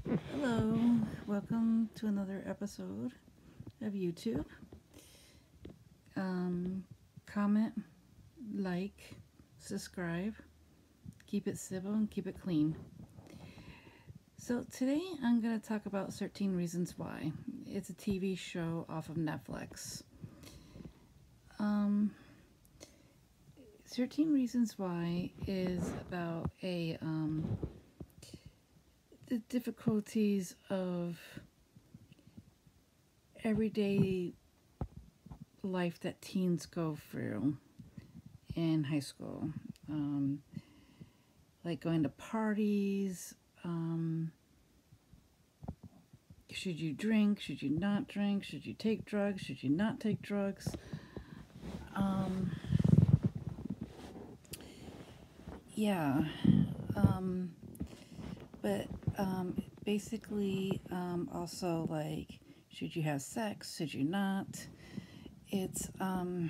Hello, welcome to another episode of YouTube. Um, Comment, like, subscribe, keep it civil and keep it clean. So today I'm going to talk about 13 Reasons Why. It's a TV show off of Netflix. 13 Reasons Why is about the difficulties of everyday life that teens go through in high school. Like going to parties. Should you drink? Should you not drink? Should you take drugs? Should you not take drugs? Um, yeah. Um, but basically, also like, should you have sex? Should you not? It's how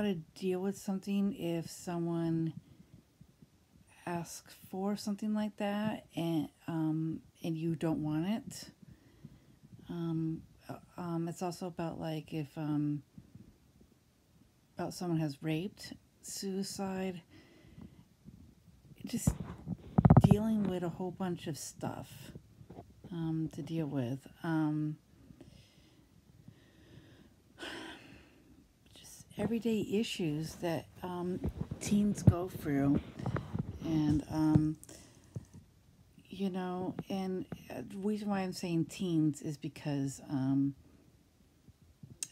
to deal with something if someone asks for something like that and you don't want it. It's also about like if about someone has raped, suicide, just dealing with a whole bunch of stuff to deal with. Just everyday issues that teens go through. And, and the reason why I'm saying teens is because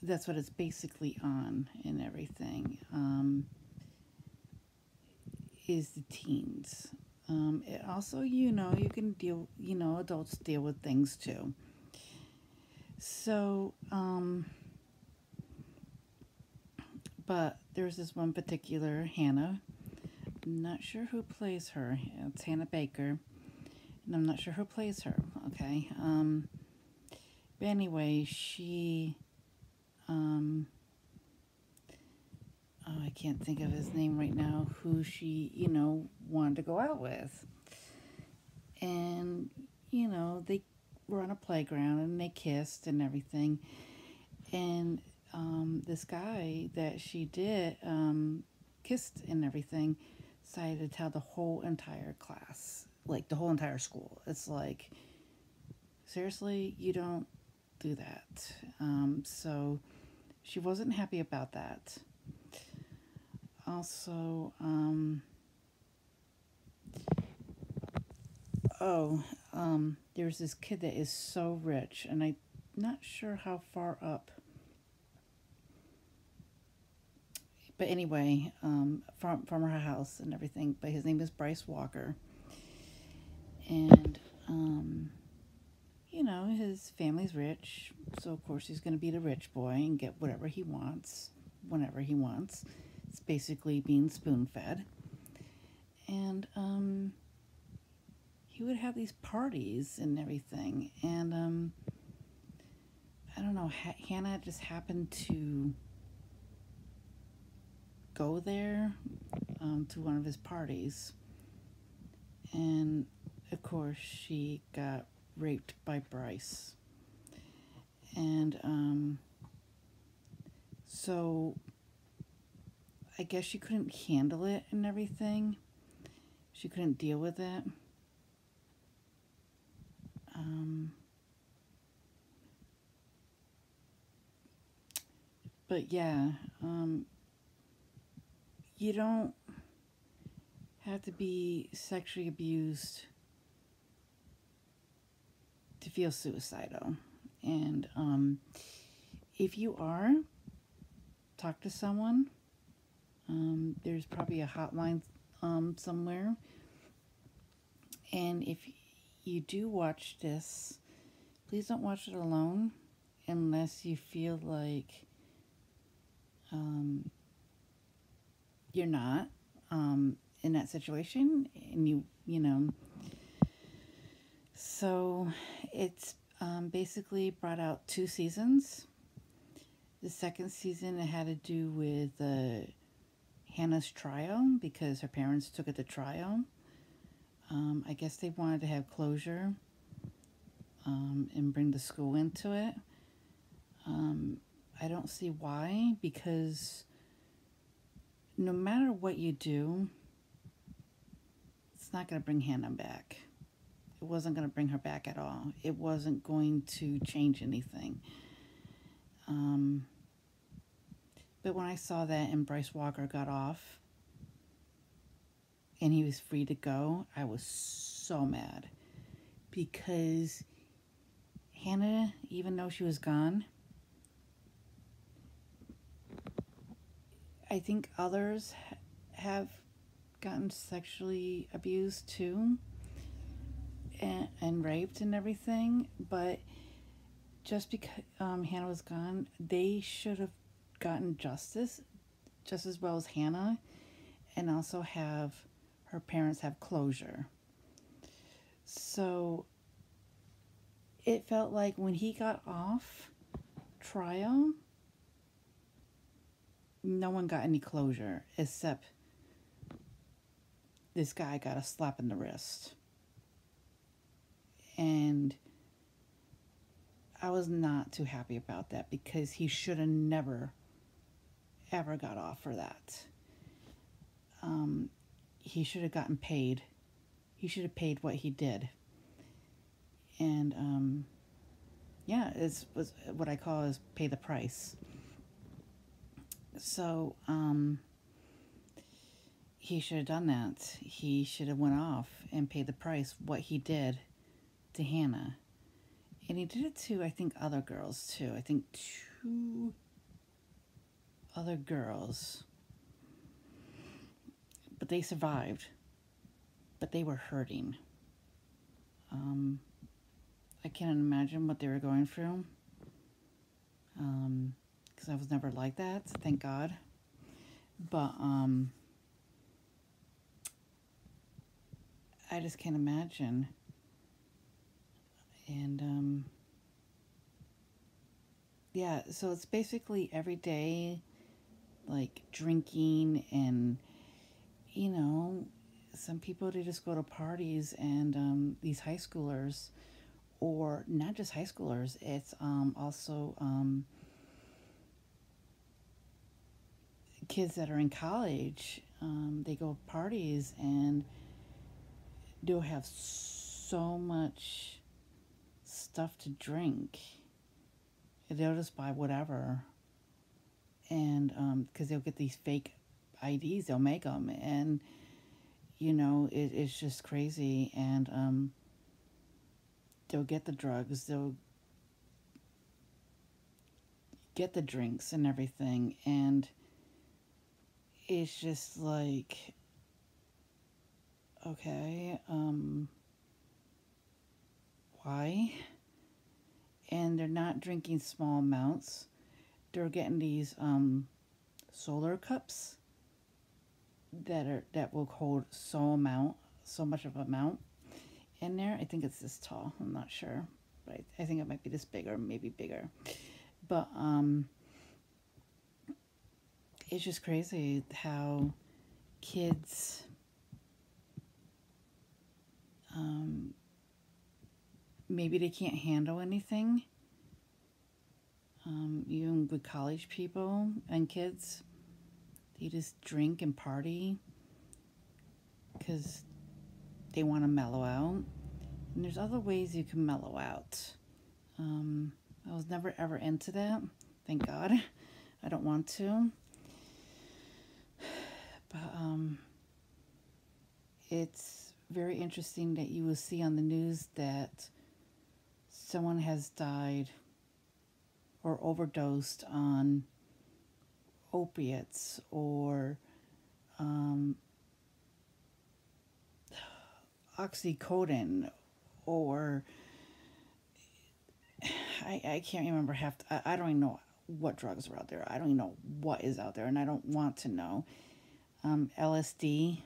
that's what it's basically on and everything, is the teens. It also, you can deal, adults deal with things too. So, but there's this one particular Hannah. I'm not sure who plays her. It's Hannah Baker. And I'm not sure who plays her, okay? But anyway, she, I can't think of his name right now, who she, wanted to go out with. And, they were on a playground and they kissed and everything. And this guy that she did kissed and everything decided to tell the whole entire class, like the whole entire school. It's like, seriously, you don't do that. So she wasn't happy about that. Also, there's this kid that is so rich, and I'm not sure how far up. But anyway, from her house and everything. But his name is Bryce Walker, and his family's rich, so of course he's going to be the rich boy and get whatever he wants, whenever he wants. It's basically being spoon-fed. And he would have these parties and everything. And I don't know, Hannah just happened to go there to one of his parties. And of course, she got raped by Bryce. And so I guess she couldn't handle it and everything. She couldn't deal with it. But yeah, you don't have to be sexually abused to feel suicidal. And if you are, talk to someone. There's probably a hotline somewhere. And if you do watch this, please don't watch it alone unless you feel like you're not in that situation, and you know. So it's basically brought out 2 seasons. The second season, it had to do with Hannah's trial because her parents took it to trial. I guess they wanted to have closure and bring the school into it. I don't see why, because no matter what you do, it's not going to bring Hannah back. It wasn't going to bring her back at all. It wasn't going to change anything. But when I saw that and Bryce Walker got off and he was free to go, I was so mad. Because Hannah, even though she was gone, I think others have gotten sexually abused too, and raped and everything. But just because Hannah was gone, they should have gotten justice just as well as Hannah, and also have her parents have closure. So it felt like when he got off trial, no one got any closure except this guy got a slap in the wrist. And I was not too happy about that, because he should have never, ever got off for that. He should have gotten paid. He should have paid what he did. And yeah, it was what I call is pay the price. So he should have done that. He should have went off and paid the price what he did to Hannah. And he did it to, I think, other girls too. I think 2 other girls. But they survived. But they were hurting. I can't imagine what they were going through. Because I was never like that, thank God. But I just can't imagine. And yeah, so it's basically every day, like drinking, and some people, they just go to parties, and these high schoolers, or not just high schoolers, it's also kids that are in college. They go to parties and they'll have so much stuff to drink. They'll just buy whatever, and because they'll get these fake IDs, they'll make them, and it's just crazy. And they'll get the drugs, they'll get the drinks and everything, and it's just like, okay, why? And they're not drinking small amounts. They're getting these solar cups that will hold so much of amount in there. I think it's this tall. I'm not sure, but I think it might be this big, or maybe bigger. But it's just crazy how kids maybe they can't handle anything. Even with college people and kids, they just drink and party because they want to mellow out. And there's other ways you can mellow out. I was never ever into that. Thank God. I don't want to. But it's very interesting that you will see on the news that someone has died or overdosed on opiates, or oxycodone, or I can't remember I don't even know what drugs are out there. I don't even know what is out there, and I don't want to know. LSD.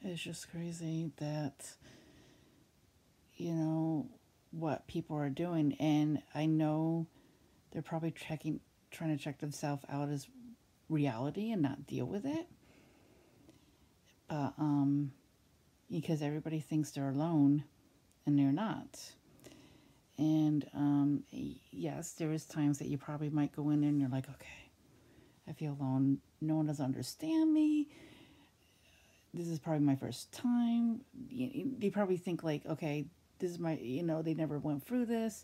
It's just crazy that what people are doing, and I know they're probably trying to check themselves out as reality and not deal with it. But because everybody thinks they're alone and they're not. And yes, there is times that you probably might go in there and you're like, okay, I feel alone. No one doesn't understand me. This is probably my first time. They probably think like, okay, this is my, they never went through this.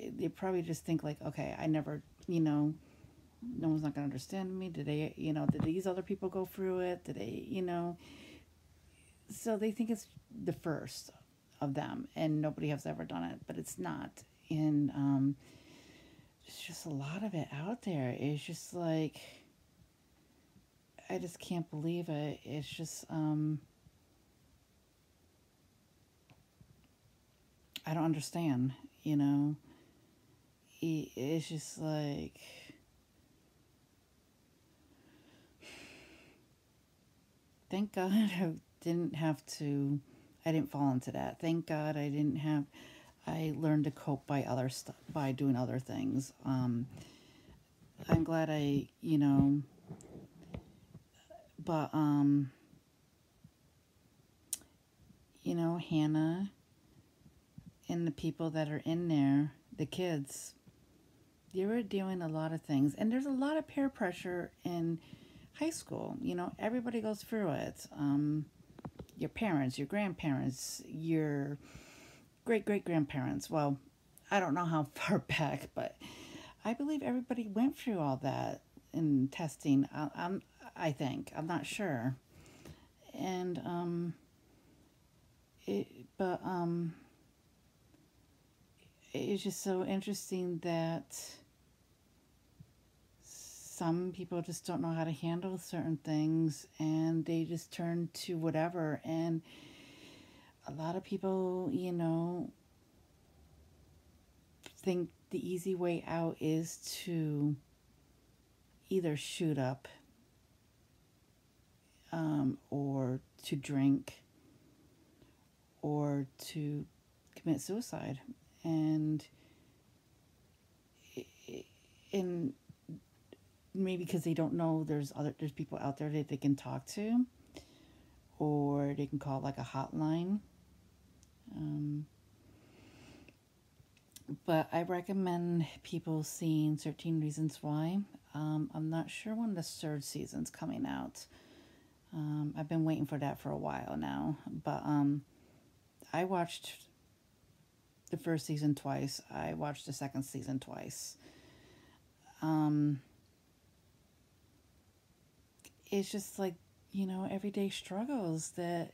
They probably just think like, okay, I never, no one's not going to understand me. Did they, did these other people go through it? Did they, so they think it's the first of them and nobody has ever done it, but it's not. And there's just a lot of it out there. It's just like, I just can't believe it. It's just, I don't understand, It's just like, thank God I didn't fall into that. Thank God I learned to cope by doing other things. I'm glad but, Hannah and the people that are in there, the kids, they were doing a lot of things. And there's a lot of peer pressure in high school. Everybody goes through it. Your parents, your grandparents, your great-great-grandparents. Well, I don't know how far back, but I believe everybody went through all that in testing. I think. I'm not sure. And, but it's just so interesting that some people just don't know how to handle certain things and they just turn to whatever. And a lot of people, think the easy way out is to either shoot up or to drink or to commit suicide. And maybe because they don't know there's people out there that they can talk to, or they can call like a hotline. But I recommend people seeing 13 Reasons Why. I'm not sure when the third season's coming out. I've been waiting for that for a while now. But I watched the first season twice. I watched the second season twice. It's just like, everyday struggles that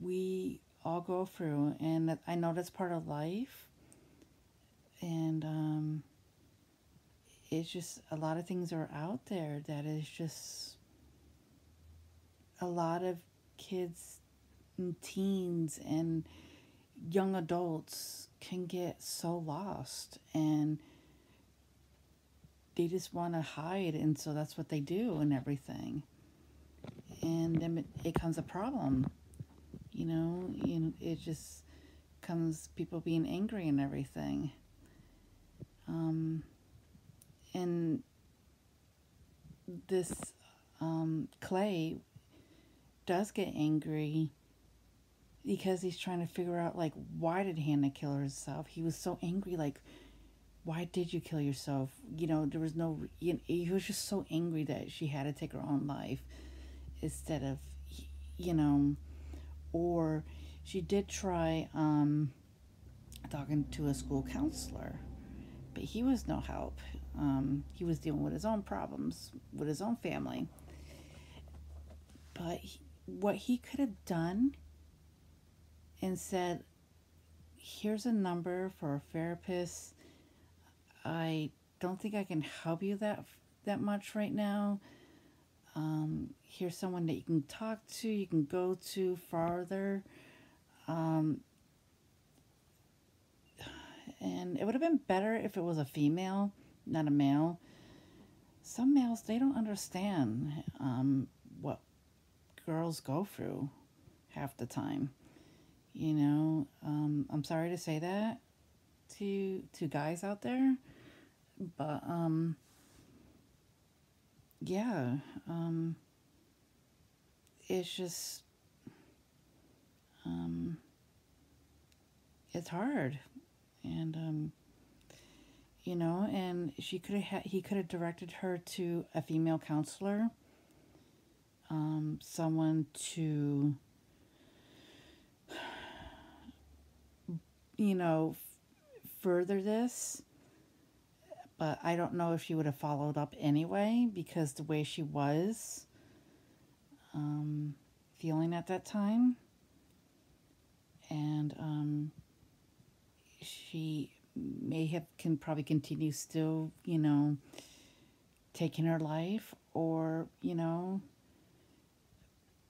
we all go through. And I know that's part of life. And it's just a lot of things are out there that is just a lot of kids and teens and young adults can get so lost and they just want to hide, and so that's what they do and everything. And then it comes a problem, it just comes people being angry and everything. And this Clay does get angry because he's trying to figure out, like, why did Hannah kill herself? He was so angry, like, why did you kill yourself? There was no, he was just so angry that she had to take her own life instead of, or she did try talking to a school counselor, but he was no help. He was dealing with his own problems with his own family. But what he could have done and said, here's a number for a therapist. I don't think I can help you that much right now. Here's someone that you can talk to, you can go to farther. And it would have been better if it was a female, not a male. Some males, they don't understand what girls go through half the time. I'm sorry to say that to guys out there, but yeah, um, it's just, um, it's hard. And, and he could have directed her to a female counselor, someone to, further this. But I don't know if she would have followed up anyway because the way she was, um, feeling at that time. And, she may have can probably continue still, taking her life, or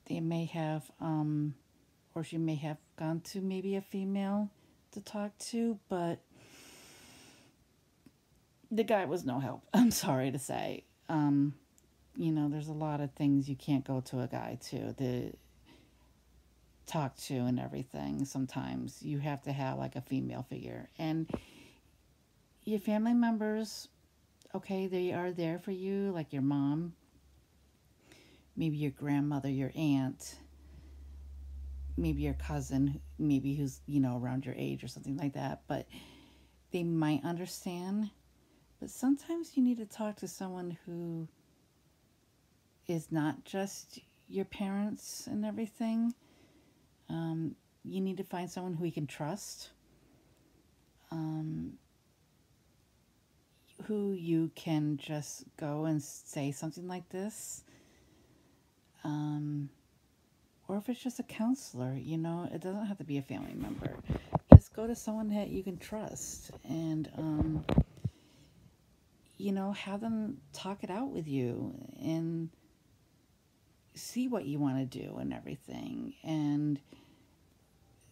they may have, or she may have gone to maybe a female to talk to, but the guy was no help. I'm sorry to say. There's a lot of things you can't go to a guy to talk to and everything. Sometimes you have to have like a female figure. And your family members, okay, they are there for you, like your mom, maybe your grandmother, your aunt, maybe your cousin, maybe who's, around your age or something like that. But they might understand. But sometimes you need to talk to someone who is not just your parents and everything. You need to find someone who you can trust, who you can just go and say something like this. Or if it's just a counselor, it doesn't have to be a family member. Just go to someone that you can trust and, have them talk it out with you and see what you want to do and everything, and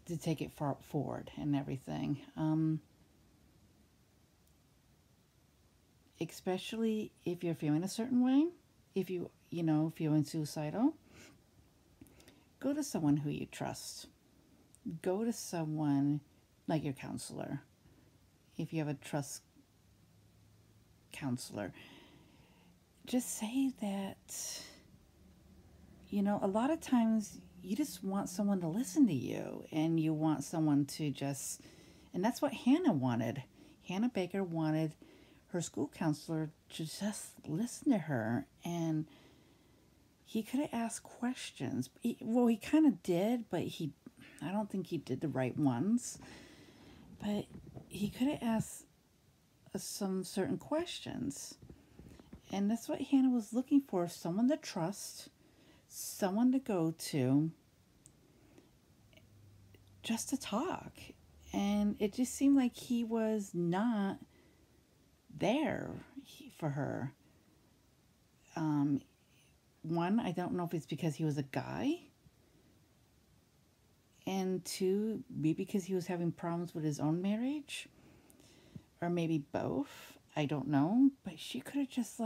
to take it forward and everything. Especially if you're feeling a certain way, if you, feeling suicidal, go to someone who you trust. Go to someone like your counselor. If you have a trust counselor, just say that, a lot of times you just want someone to listen to you, and you want someone to just, and that's what Hannah wanted. Hannah Baker wanted her school counselor to just listen to her, and he could have asked questions. He kind of did, but I don't think he did the right ones. But he could have asked some certain questions. And that's what Hannah was looking for, someone to trust, someone to go to, just to talk. And it just seemed like he was not there for her. One, I don't know if it's because he was a guy. And two, maybe because he was having problems with his own marriage. Or maybe both. I don't know. But she could have just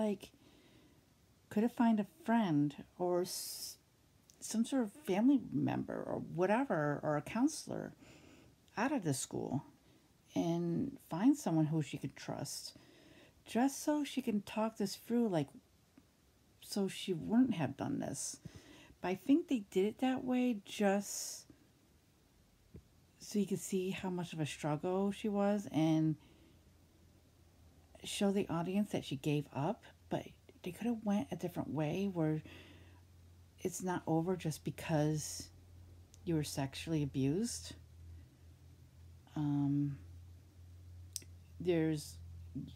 could have found a friend or some sort of family member or whatever, or a counselor out of the school, and find someone who she could trust, just so she can talk this through, so she wouldn't have done this. But I think they did it that way just so you could see how much of a struggle she was, and show the audience that she gave up. But they could have went a different way, where it's not over just because you were sexually abused.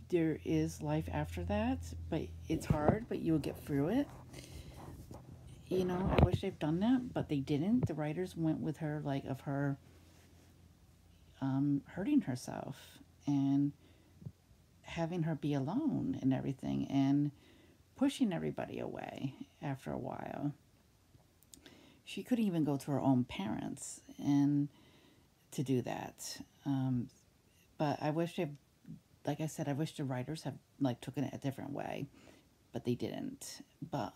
There is life after that, but it's hard, but you'll get through it. I wish they've done that, but they didn't. The writers went with her, of her hurting herself and having her be alone and everything, and pushing everybody away after a while. She couldn't even go to her own parents and to do that. But I wish like I said, I wish the writers have taken it a different way, but they didn't. But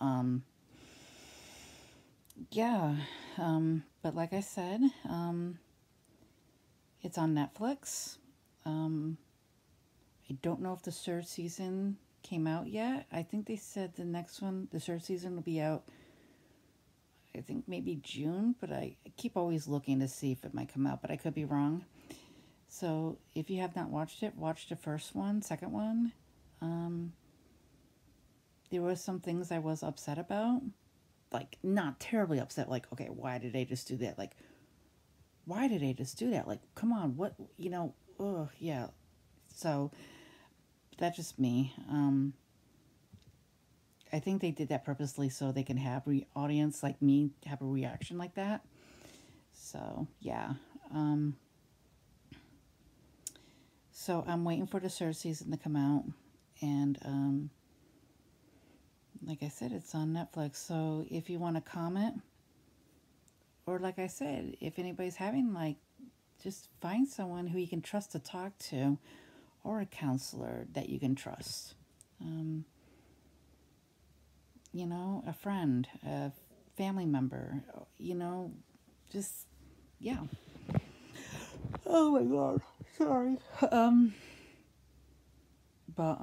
yeah. But like I said, it's on Netflix. I don't know if the third season came out yet. I think they said the next one, the third season, will be out, I think maybe June, but I keep always looking to see if it might come out, but I could be wrong. So if you have not watched it, watch the first one, second one. There was some things I was upset about. Like, not terribly upset. Like, okay, why did they just do that? Like, why did they just do that? Like, come on, what, ugh, yeah. So, that's just me. I think they did that purposely so they can have audience like me have a reaction like that. So, yeah. So, I'm waiting for the third season to come out. And, like I said, it's on Netflix. So, if you want to comment, or like I said, if anybody's having, like, just find someone who you can trust to talk to, or a counselor that you can trust. A friend, a family member, just, yeah. Oh my God, sorry. But,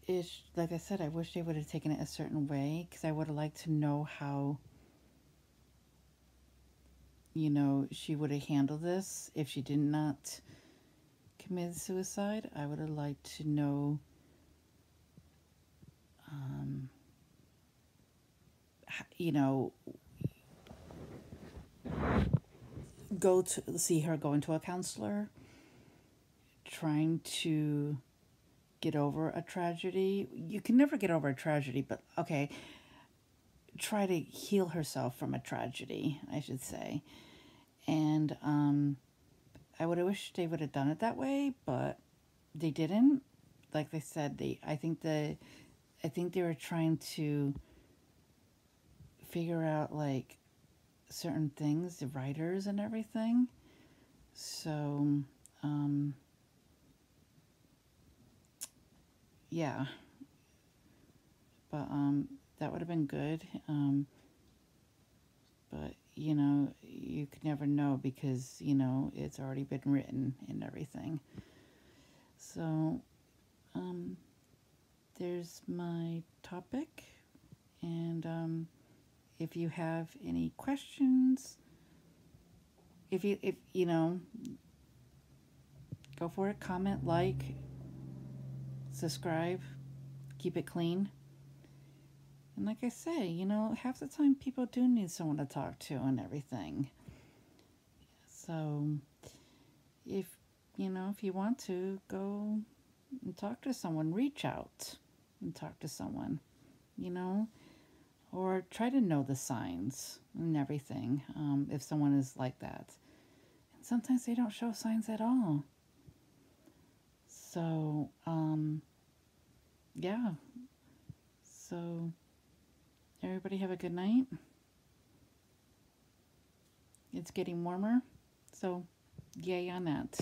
it's, like I said, I wish they would have taken it a certain way, because I would have liked to know how, she would have handled this if she did not commit suicide. I would have liked to know, go to see her going to a counselor, trying to get over a tragedy. You can never get over a tragedy, but okay, try to heal herself from a tragedy, I should say. And I would have wished they would have done it that way, but they didn't. Like they said, I think they were trying to figure out, like, certain things, the writers and everything. So, yeah. But that would have been good. But you could never know, because it's already been written and everything. So, there's my topic, and if you have any questions, if go for it, comment, like, subscribe, keep it clean. And like I say, half the time people do need someone to talk to and everything. So if you want to, go and talk to someone, reach out and talk to someone, or try to know the signs and everything, if someone is like that. And sometimes they don't show signs at all. So, yeah. So, everybody have a good night. It's getting warmer, so yay on that.